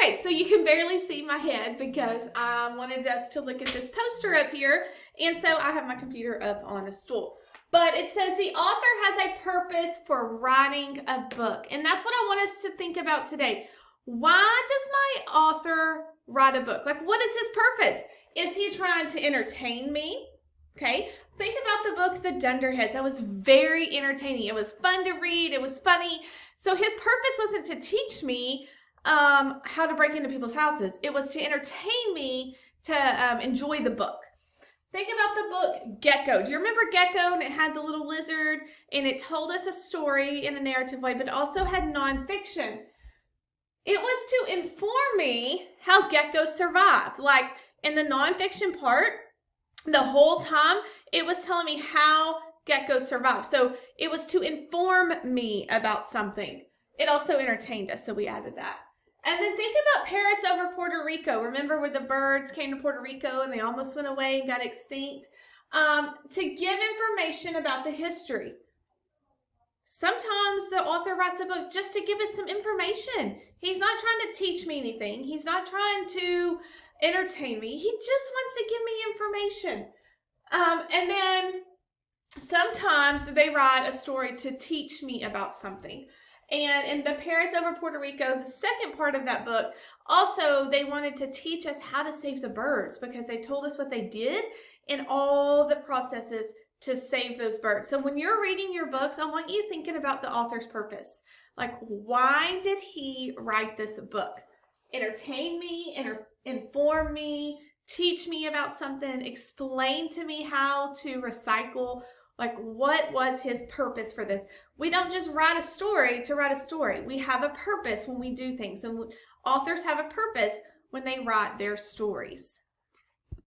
Okay, so you can barely see my head because I wanted us to look at this poster up here, and so I have my computer up on a stool. But it says the author has a purpose for writing a book, and that's what I want us to think about today. Why does my author write a book? Like, what is his purpose? Is he trying to entertain me? Okay, think about the book, The Dunderheads. That was very entertaining. It was fun to read. It was funny. So his purpose wasn't to teach me how to break into people's houses. It was to entertain me to enjoy the book. Think about the book Gecko. Do you remember Gecko? And it had the little lizard, and it told us a story in a narrative way, but it also had nonfiction. It was to inform me how geckos survive. Like in the nonfiction part, the whole time, it was telling me how geckos survive. So it was to inform me about something. It also entertained us, so we added that. And then think about Parrots Over Puerto Rico. Remember where the birds came to Puerto Rico and they almost went away and got extinct? To give information about the history. Sometimes the author writes a book just to give us some information. He's not trying to teach me anything. He's not trying to entertain me. He just wants to give me information. And then sometimes they write a story to teach me about something. And in the Parrots Over Puerto Rico, the second part of that book, also they wanted to teach us how to save the birds because they told us what they did and all the processes to save those birds. So when you're reading your books, I want you thinking about the author's purpose. Like, why did he write this book? Entertain me, inform me, teach me about something, explain to me how to recycle. Like, what was his purpose for this? We don't just write a story to write a story. We have a purpose when we do things. And authors have a purpose when they write their stories.